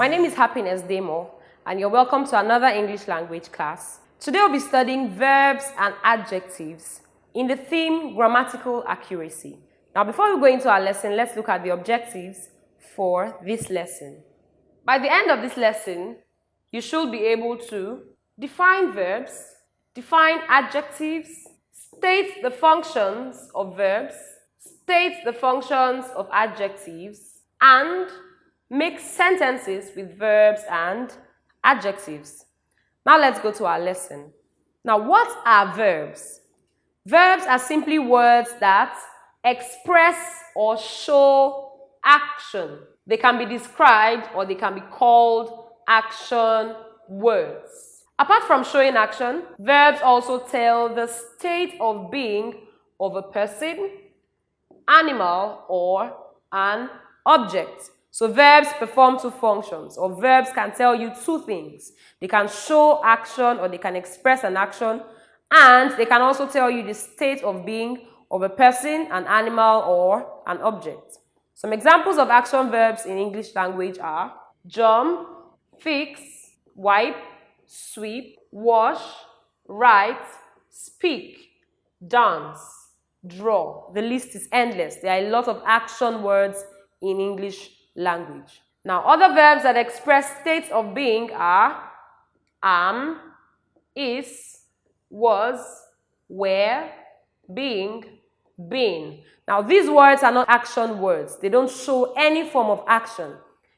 My name is Happiness Demo, and you're welcome to another English language class. Today we'll be studying verbs and adjectives in the theme grammatical accuracy. Now, before we go into our lesson, let's look at the objectives for this lesson. By the end of this lesson, you should be able to define verbs, define adjectives, state the functions of verbs, state the functions of adjectives, and make sentences with verbs and adjectives. Now let's go to our lesson. Now, what are verbs? Verbs are simply words that express or show action. They can be described or they can be called action words. Apart from showing action, verbs also tell the state of being of a person, animal, or an object. So verbs perform two functions, or verbs can tell you two things. They can show action or they can express an action, and they can also tell you the state of being of a person, an animal, or an object. Some examples of action verbs in English language are jump, fix, wipe, sweep, wash, write, speak, dance, draw. The list is endless. There are a lot of action words in English language. Now, other verbs that express states of being are am, is, was, were, being, been. Now, these words are not action words. They don't show any form of action.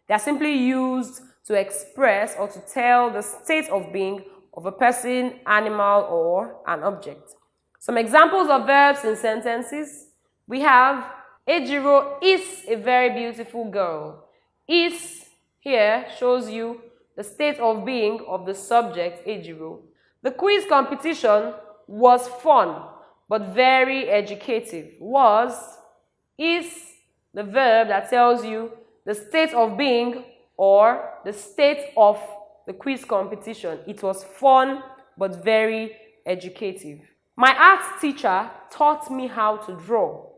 They are simply used to express or to tell the state of being of a person, animal, or an object. Some examples of verbs in sentences. We have Ejiro is a very beautiful girl. Is here shows you the state of being of the subject, Ejiro. The quiz competition was fun but very educative. Was is the verb that tells you the state of being or the state of the quiz competition. It was fun but very educative. My arts teacher taught me how to draw.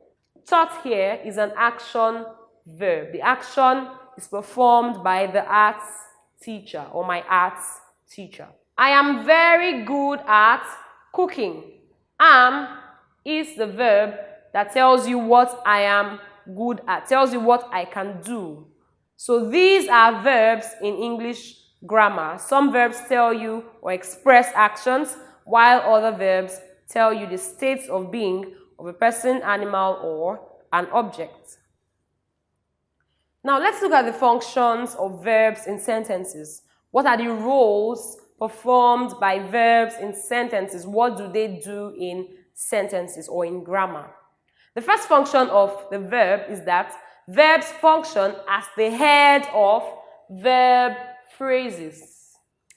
Taught here is an action verb. The action is performed by the arts teacher or my arts teacher. I am very good at cooking. Am is the verb that tells you what I am good at, tells you what I can do. So these are verbs in English grammar. Some verbs tell you or express actions, while other verbs tell you the states of being of a person, animal, or an object. Now let's look at the functions of verbs in sentences. What are the roles performed by verbs in sentences? What do they do in sentences or in grammar? The first function of the verb is that verbs function as the head of verb phrases.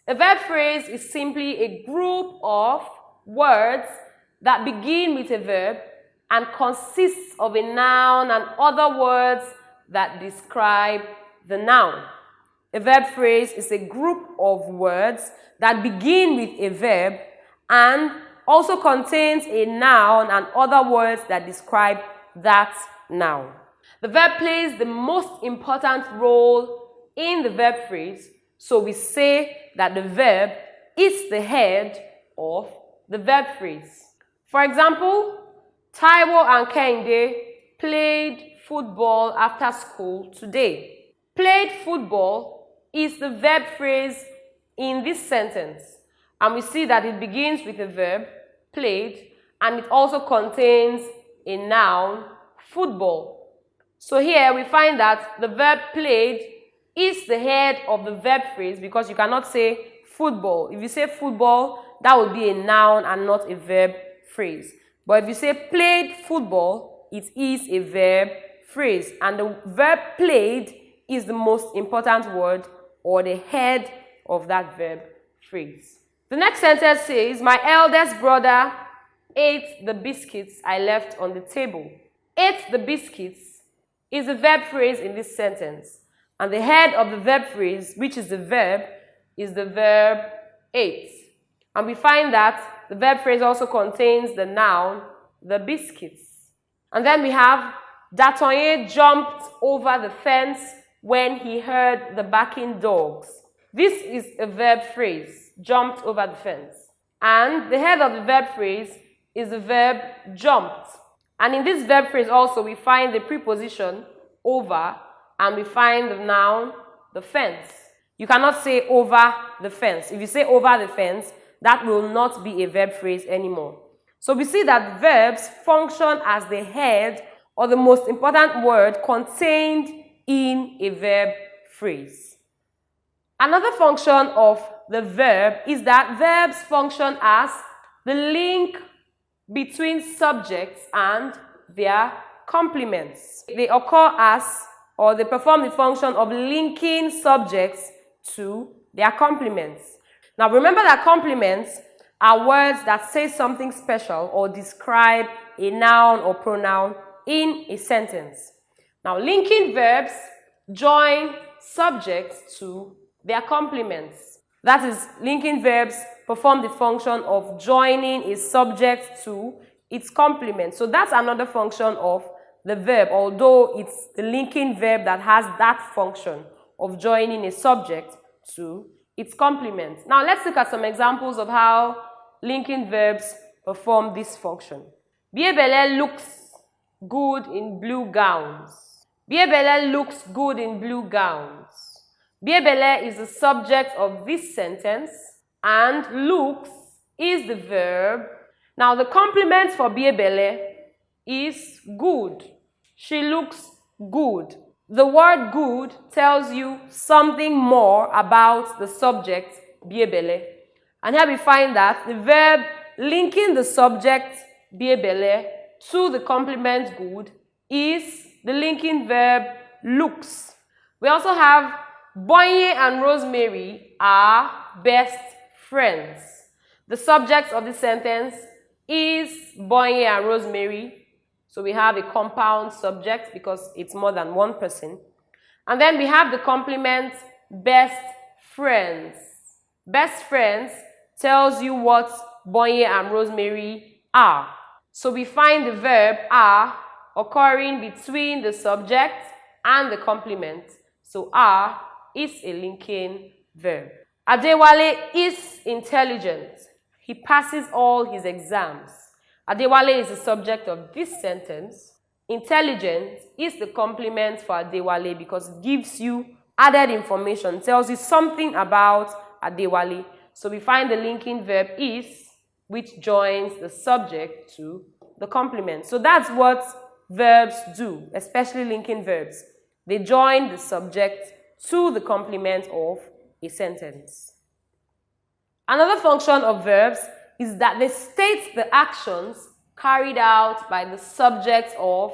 A verb phrase is simply a group of words that begin with a verb and consists of a noun and other words that describe the noun. A verb phrase is a group of words that begin with a verb and also contains a noun and other words that describe that noun. The verb plays the most important role in the verb phrase, so we say that the verb is the head of the verb phrase. For example, Taiwo and Kehinde played football after school today. Played football is the verb phrase in this sentence, and we see that it begins with a verb, played, and it also contains a noun, football. So here we find that the verb played is the head of the verb phrase because you cannot say football. If you say football, that would be a noun and not a verb phrase. But if you say played football, it is a verb phrase. And the verb played is the most important word or the head of that verb phrase. The next sentence says, my eldest brother ate the biscuits I left on the table. Ate the biscuits is a verb phrase in this sentence. And the head of the verb phrase, which is the verb verb ate. And we find that the verb phrase also contains the noun, the biscuits. And then we have Datonye jumped over the fence when he heard the barking dogs. This is a verb phrase, jumped over the fence. And the head of the verb phrase is the verb jumped. And in this verb phrase also, we find the preposition over and we find the noun the fence. You cannot say over the fence. If you say over the fence, that will not be a verb phrase anymore. So we see that verbs function as the head or the most important word contained in a verb phrase. Another function of the verb is that verbs function as the link between subjects and their complements. They occur as, or they perform the function of linking subjects to their complements. Now remember that complements are words that say something special or describe a noun or pronoun in a sentence. Now linking verbs join subjects to their complements. That is, linking verbs perform the function of joining a subject to its complement. So that's another function of the verb, although it's the linking verb that has that function of joining a subject to its complement. Now let's look at some examples of how linking verbs perform this function. Biebele looks good in blue gowns. Biebele looks good in blue gowns. Biebele is the subject of this sentence and looks is the verb. Now the complement for Biebele is good. She looks good. The word good tells you something more about the subject Biebele. And here we find that the verb linking the subject Biebele to the complement good is the linking verb looks. We also have Bonye and Rosemary are best friends. The subject of the sentence is Bonye and Rosemary. So we have a compound subject because it's more than one person. And then we have the complement best friends. Best friends tells you what Bonye and Rosemary are. So we find the verb are occurring between the subject and the complement. So are is a linking verb. Adewale is intelligent. He passes all his exams. Adewale is the subject of this sentence. Intelligent is the complement for Adewale because it gives you added information, tells you something about Adewale. So we find the linking verb is, which joins the subject to the complement. So that's what verbs do, especially linking verbs. They join the subject to the complement of a sentence. Another function of verbs is that they state the actions carried out by the subject of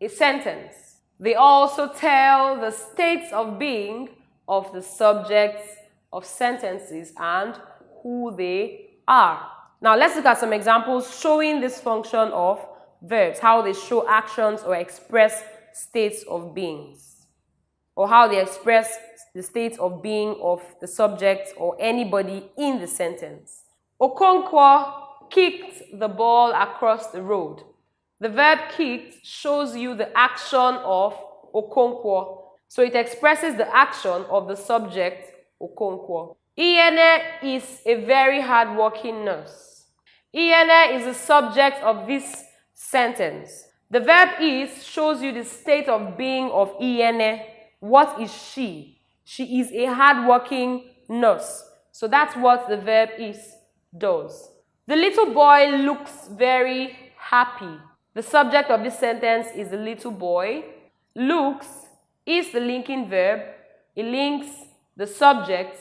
a sentence. They also tell the states of being of the subjects of sentences and who they are. Now let's look at some examples showing this function of verbs, how they show actions or express states of beings, or how they express the state of being of the subject or anybody in the sentence. Okonkwo kicked the ball across the road. The verb kicked shows you the action of Okonkwo. So it expresses the action of the subject, Okonkwo. Iyene is a very hard-working nurse. Iyene is the subject of this sentence. The verb is shows you the state of being of Iyene. What is she? She is a hard-working nurse. So that's what the verb is does. The little boy looks very happy. The subject of this sentence is the little boy. Looks is the linking verb. It links the subject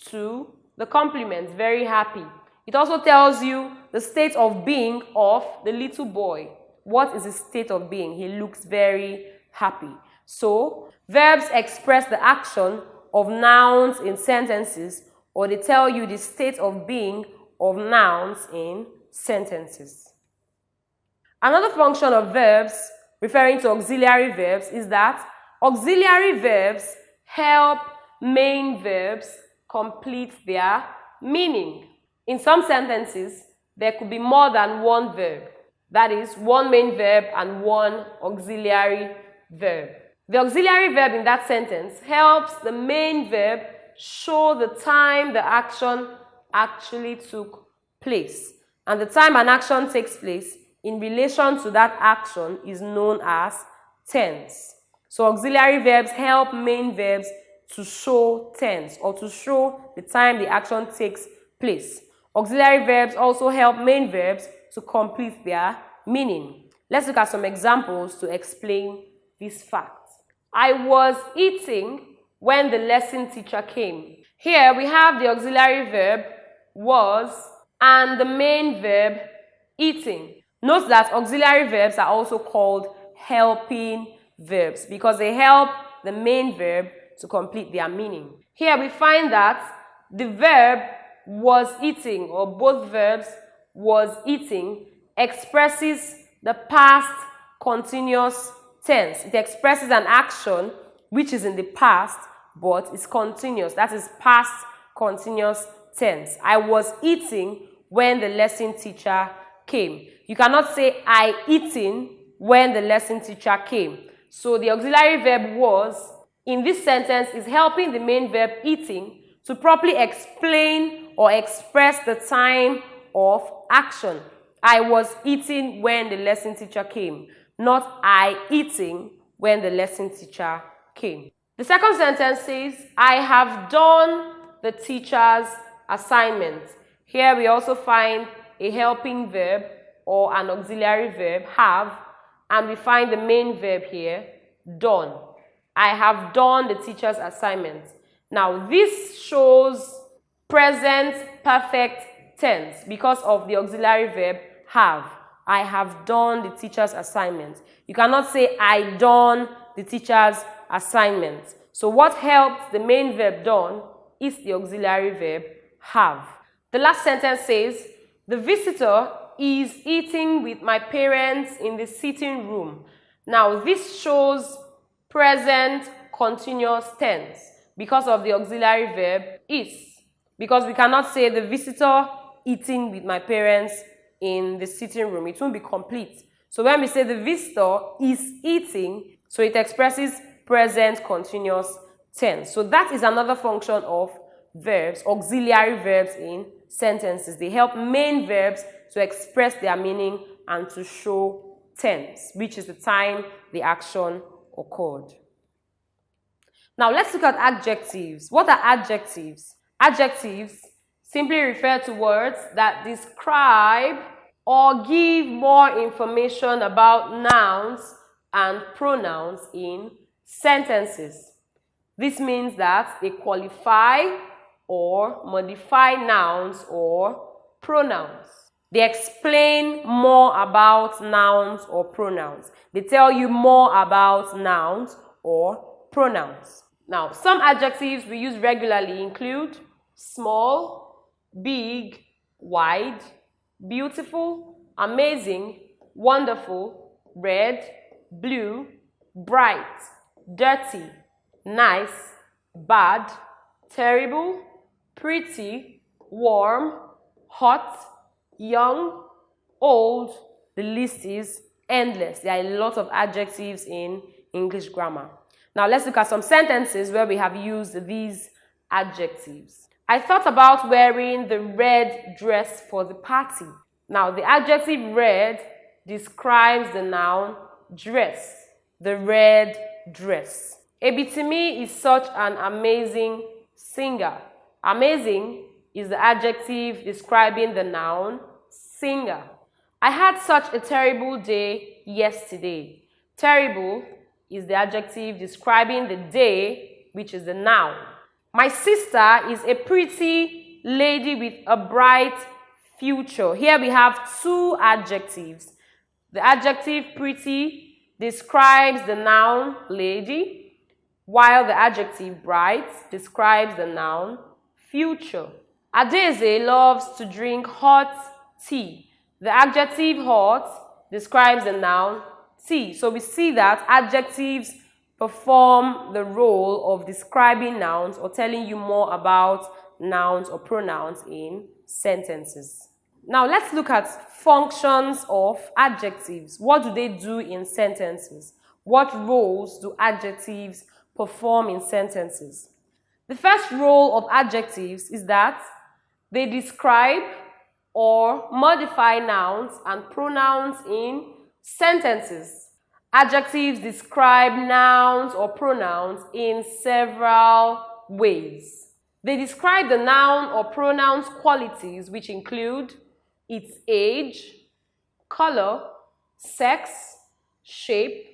to the complement, very happy. It also tells you the state of being of the little boy. What is his state of being? He looks very happy. So, verbs express the action of nouns in sentences, or they tell you the state of being of nouns in sentences. Another function of verbs, referring to auxiliary verbs, is that auxiliary verbs help main verbs complete their meaning. In some sentences, there could be more than one verb. That is, one main verb and one auxiliary verb. The auxiliary verb in that sentence helps the main verb show the time the action actually took place. And the time an action takes place in relation to that action is known as tense. So auxiliary verbs help main verbs to show tense or to show the time the action takes place. Auxiliary verbs also help main verbs to complete their meaning. Let's look at some examples to explain this fact. I was eating when the lesson teacher came. Here we have the auxiliary verb was and the main verb eating. Note that auxiliary verbs are also called helping verbs because they help the main verb to complete their meaning. Here we find that the verb was eating, or both verbs was eating, expresses the past continuous tense. It expresses an action which is in the past but is continuous. That is past continuous tense. I was eating when the lesson teacher came. You cannot say I eating when the lesson teacher came. So the auxiliary verb was in this sentence is helping the main verb eating to properly explain or express the time of action. I was eating when the lesson teacher came, not I eating when the lesson teacher came. The second sentence says, I have done the teacher's assignment. Here we also find a helping verb or an auxiliary verb, have, and we find the main verb here, done. I have done the teacher's assignment. Now this shows present perfect tense because of the auxiliary verb have. I have done the teacher's assignment. You cannot say I done the teacher's assignment. So what helped the main verb done is the auxiliary verb have. The last sentence says, the visitor is eating with my parents in the sitting room. Now this shows present continuous tense because of the auxiliary verb is. Because we cannot say the visitor eating with my parents in the sitting room. It won't be complete. So when we say the visitor is eating, so it expresses present continuous tense. So that is another function of verbs, auxiliary verbs in sentences. They help main verbs to express their meaning and to show tense, which is the time the action occurred. Now let's look at adjectives. What are adjectives? Adjectives simply refer to words that describe or give more information about nouns and pronouns in sentences. This means that they qualify or modify nouns or pronouns. They explain more about nouns or pronouns. They tell you more about nouns or pronouns. Now, some adjectives we use regularly include small, big, wide, beautiful, amazing, wonderful, red, blue, bright, dirty, nice, bad, terrible, pretty, warm, hot, young, old. The list is endless. There are a lot of adjectives in English grammar. Now let's look at some sentences where we have used these adjectives. I thought about wearing the red dress for the party. Now the adjective red describes the noun dress, the red dress. Ebitimi is such an amazing singer. Amazing is the adjective describing the noun singer. I had such a terrible day yesterday. Terrible is the adjective describing the day, which is the noun. My sister is a pretty lady with a bright future. Here we have two adjectives. The adjective pretty describes the noun lady, while the adjective bright describes the noun future. Adeze loves to drink hot tea. The adjective hot describes the noun tea. So we see that adjectives perform the role of describing nouns or telling you more about nouns or pronouns in sentences. Now let's look at functions of adjectives. What do they do in sentences? What roles do adjectives perform in sentences? The first role of adjectives is that they describe or modify nouns and pronouns in sentences. Adjectives describe nouns or pronouns in several ways. They describe the noun or pronoun's qualities, which include its age, color, sex, shape,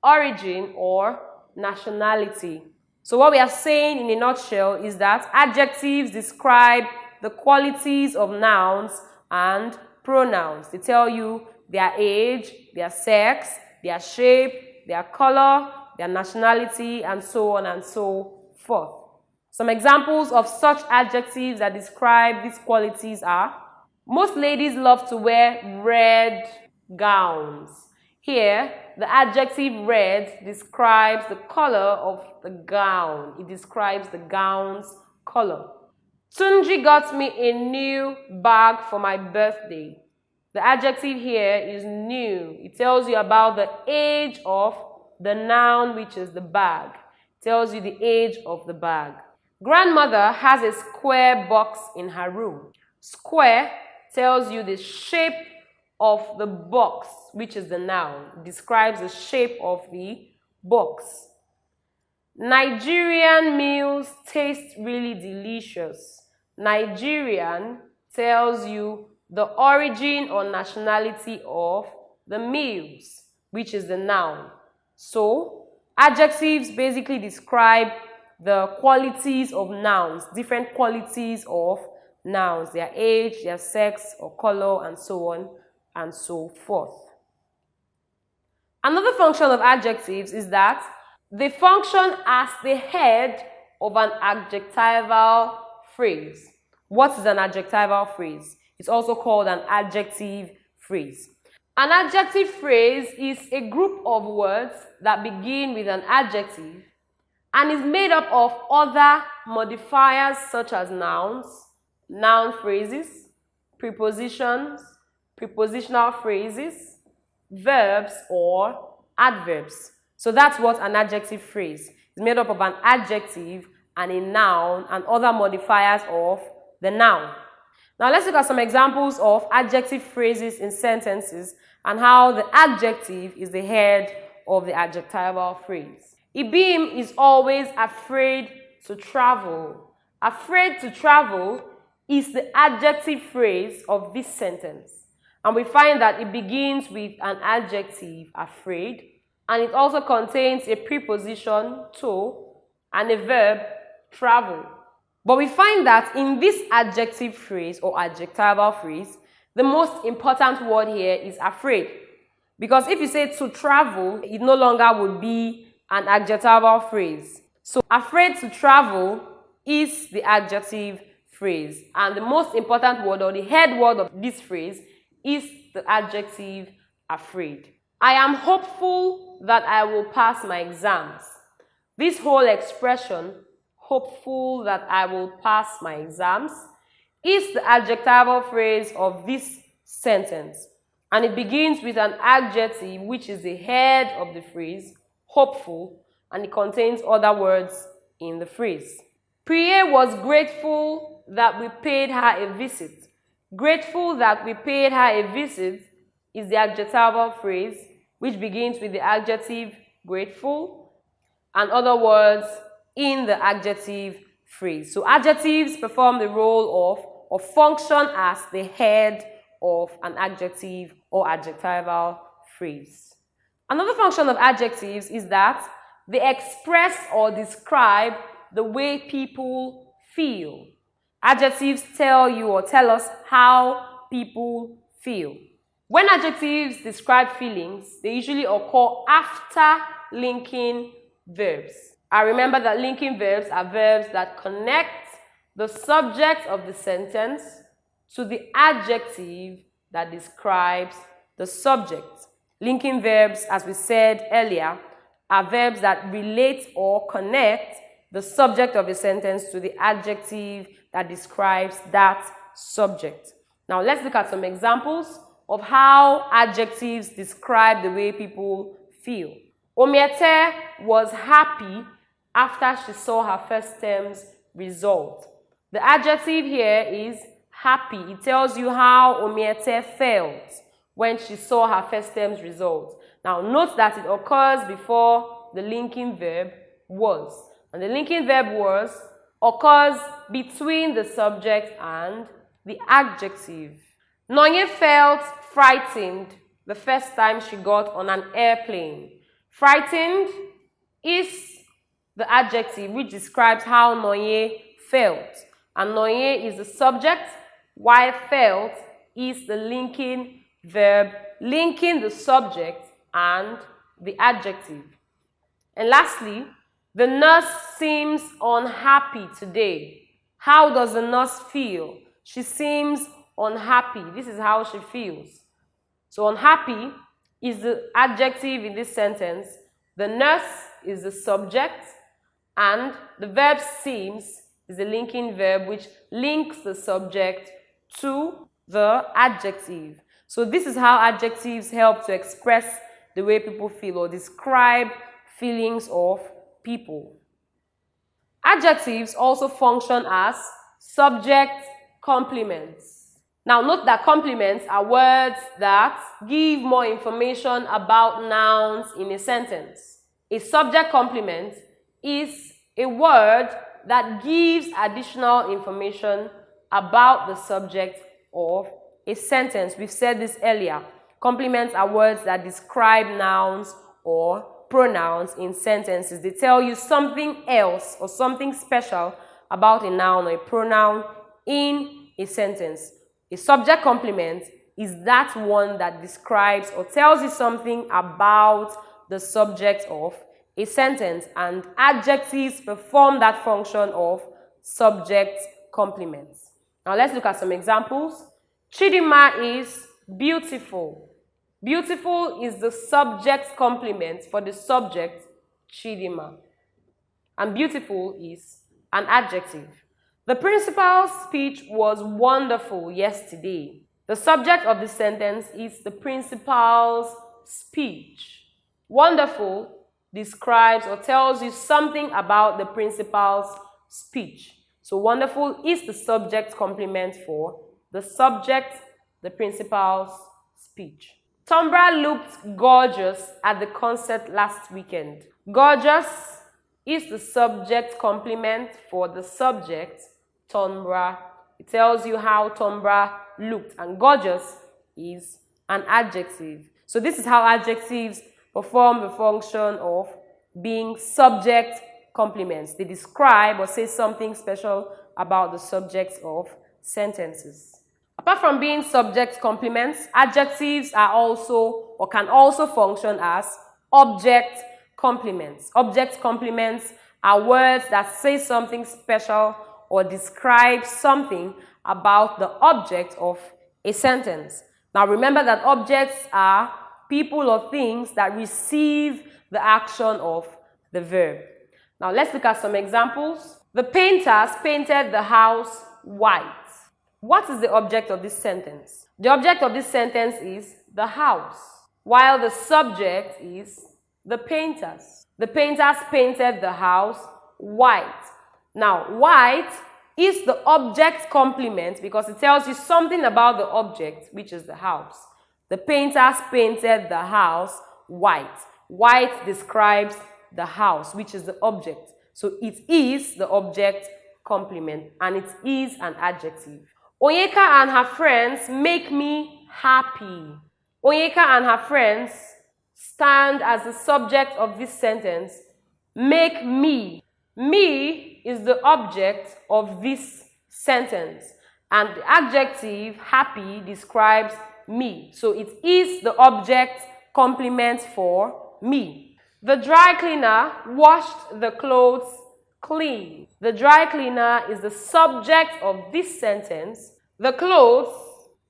origin, or nationality. So what we are saying in a nutshell is that adjectives describe the qualities of nouns and pronouns. They tell you their age, their sex, their shape, their color, their nationality, and so on and so forth. Some examples of such adjectives that describe these qualities are: most ladies love to wear red gowns. Here, the adjective red describes the color of the gown. It describes the gown's color. Tunji got me a new bag for my birthday. The adjective here is new. It tells you about the age of the noun, which is the bag. It tells you the age of the bag. Grandmother has a square box in her room. Square tells you the shape of the box, which is the noun. It describes the shape of the box. Nigerian meals taste really delicious. Nigerian tells you the origin or nationality of the meals, which is the noun. So, adjectives basically describe the qualities of nouns, different qualities of nouns, their age, their sex or color, and so on and so forth. Another function of adjectives is that they function as the head of an adjectival phrase. What is an adjectival phrase? It's also called an adjective phrase. An adjective phrase is a group of words that begin with an adjective and is made up of other modifiers such as nouns, noun phrases, prepositions, prepositional phrases, verbs, or adverbs. So that's what an adjective phrase is. Made up of an adjective and a noun and other modifiers of the noun. Now let's look at some examples of adjective phrases in sentences and how the adjective is the head of the adjectival phrase. Ibim is always afraid to travel. Afraid to travel is the adjective phrase of this sentence. And we find that it begins with an adjective, afraid, and it also contains a preposition, to, and a verb, travel. But we find that in this adjective phrase or adjectival phrase, the most important word here is afraid. Because if you say to travel, it no longer would be an adjectival phrase. So afraid to travel is the adjective phrase. And the most important word or the head word of this phrase is the adjective afraid. I am hopeful that I will pass my exams. This whole expression, hopeful that I will pass my exams, is the adjectival phrase of this sentence. And it begins with an adjective which is the head of the phrase, hopeful, and it contains other words in the phrase. Priya was grateful that we paid her a visit. Grateful that we paid her a visit is the adjectival phrase which begins with the adjective grateful and other words in the adjective phrase. So adjectives perform the role of or function as the head of an adjective or adjectival phrase. Another function of adjectives is that they express or describe the way people feel. Adjectives tell you or tell us how people feel. When adjectives describe feelings, they usually occur after linking verbs. I remember that linking verbs are verbs that connect the subject of the sentence to the adjective that describes the subject. Linking verbs, as we said earlier, are verbs that relate or connect the subject of a sentence to the adjective that describes that subject. Now let's look at some examples of how adjectives describe the way people feel. Omiete was happy after she saw her first term's result. The adjective here is happy. It tells you how Omiete felt when she saw her first term's result. Now note that it occurs before the linking verb was. And the linking verb was occurs between the subject and the adjective. Nonye felt frightened the first time she got on an airplane. Frightened is the adjective which describes how Nonye felt. And Nonye is the subject, while felt is the linking verb linking the subject and the adjective. And lastly, the nurse seems unhappy today. How does the nurse feel? She seems unhappy. This is how she feels. So unhappy is the adjective in this sentence. The nurse is the subject, and the verb seems is the linking verb which links the subject to the adjective. So this is how adjectives help to express the way people feel or describe feelings of people. Adjectives also function as subject complements. Now note that complements are words that give more information about nouns in a sentence. A subject complement is a word that gives additional information about the subject of a sentence. We've said this earlier. Complements are words that describe nouns or pronouns in sentences. They tell you something else or something special about a noun or a pronoun in a sentence. A subject complement is that one that describes or tells you something about the subject of a sentence, and adjectives perform that function of subject complements. Now let's look at some examples. Chidima is beautiful. Beautiful is the subject complement for the subject Chidima, and beautiful is an adjective. The principal's speech was wonderful yesterday. The subject of the sentence is the principal's speech. Wonderful describes or tells you something about the principal's speech. So wonderful is the subject complement for the subject, the principal's speech. Tombra looked gorgeous at the concert last weekend. Gorgeous is the subject complement for the subject, Tombra. It tells you how Tombra looked, and gorgeous is an adjective. So this is how adjectives perform the function of being subject complements. They describe or say something special about the subjects of sentences. Apart from being subject complements, adjectives are also or can also function as object complements. Object complements are words that say something special or describe something about the object of a sentence. Now remember that objects are people or things that receive the action of the verb. Now let's look at some examples. The painters painted the house white. What is the object of this sentence? The object of this sentence is the house, while the subject is the painters. The painters painted the house white. Now, white is the object complement because it tells you something about the object, which is the house. The painters painted the house white. White describes the house, which is the object. So it is the object complement, and it is an adjective. Onyeka and her friends make me happy. Onyeka and her friends stand as the subject of this sentence. Make me. Me is the object of this sentence, and the adjective happy describes me. So it is the object complement for me. The dry cleaner washed the clothes clean. The dry cleaner is the subject of this sentence. The clothes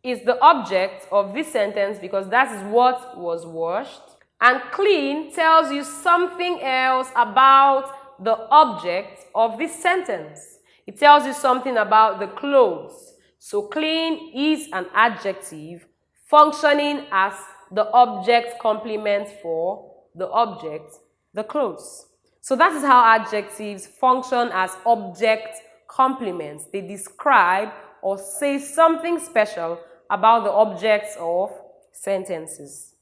is the object of this sentence because that is what was washed. And clean tells you something else about the object of this sentence. It tells you something about the clothes. So clean is an adjective functioning as the object complement for the object, the clothes. So that is how adjectives function as object complements. They describe or say something special about the objects of sentences.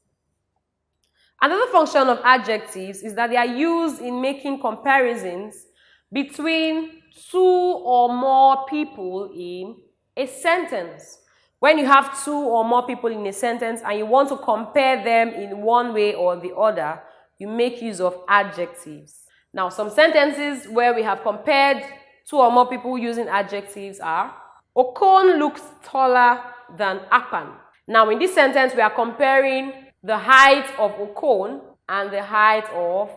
Another function of adjectives is that they are used in making comparisons between two or more people in a sentence. When you have two or more people in a sentence and you want to compare them in one way or the other, you make use of adjectives. Now, some sentences where we have compared two or more people using adjectives are, Okon looks taller than Akpan. Now, in this sentence, we are comparing the height of Okon and the height of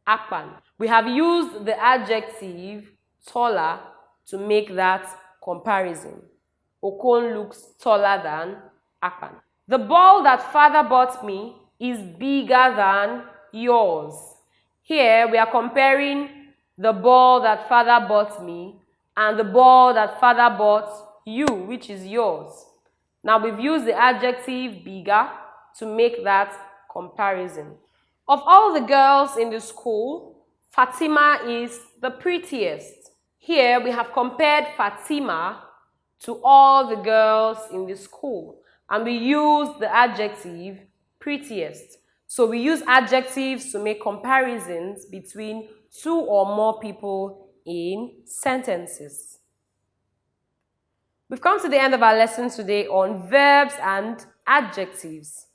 Akpan. We have used the adjective taller to make that comparison. Okon looks taller than Akpan. The ball that father bought me is bigger than yours. Here we are comparing the ball that father bought me and the ball that father bought you, which is yours. Now we've used the adjective bigger to make that comparison. Of all the girls in the school, Fatima is the prettiest. Here we have compared Fatima to all the girls in the school and we use the adjective prettiest. So we use adjectives to make comparisons between two or more people in sentences. We've come to the end of our lesson today on verbs and adjectives.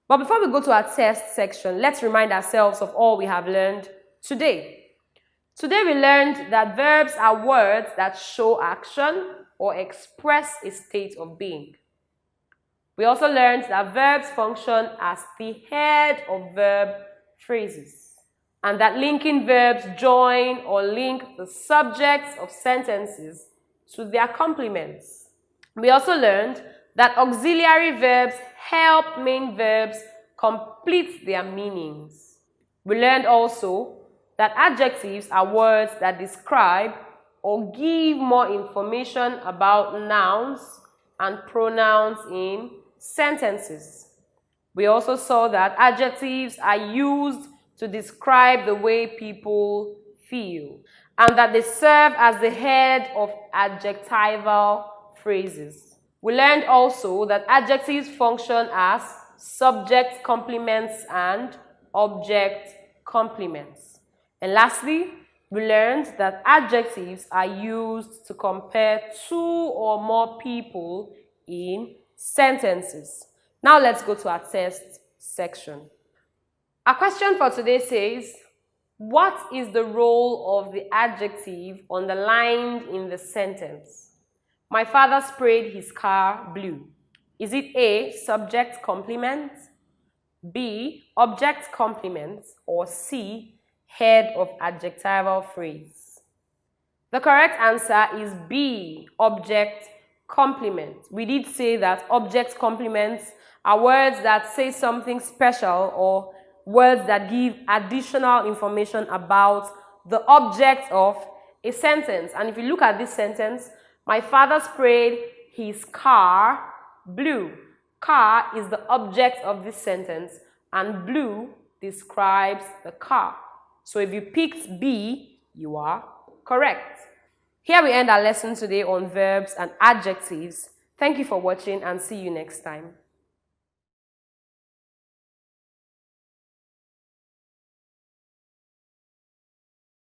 But before we go to our test section, let's remind ourselves of all we have learned today. Today we learned that verbs are words that show action or express a state of being. We also learned that verbs function as the head of verb phrases and that linking verbs join or link the subjects of sentences to their complements. We also learned that auxiliary verbs help main verbs complete their meanings. We learned also that adjectives are words that describe or give more information about nouns and pronouns in sentences. We also saw that adjectives are used to describe the way people feel and that they serve as the head of adjectival phrases. We learned also that adjectives function as subject complements and object complements. And lastly, we learned that adjectives are used to compare two or more people in sentences. Now let's go to our test section. Our question for today says, what is the role of the adjective underlined in the sentence? My father sprayed his car blue. Is it A, subject complement, B, object complement, or C, head of adjectival phrase? The correct answer is B, object complement. We did say that object complements are words that say something special or words that give additional information about the object of a sentence. And if you look at this sentence, my father sprayed his car blue. Car is the object of this sentence and blue describes the car. So if you picked B, you are correct. Here we end our lesson today on verbs and adjectives. Thank you for watching and see you next time.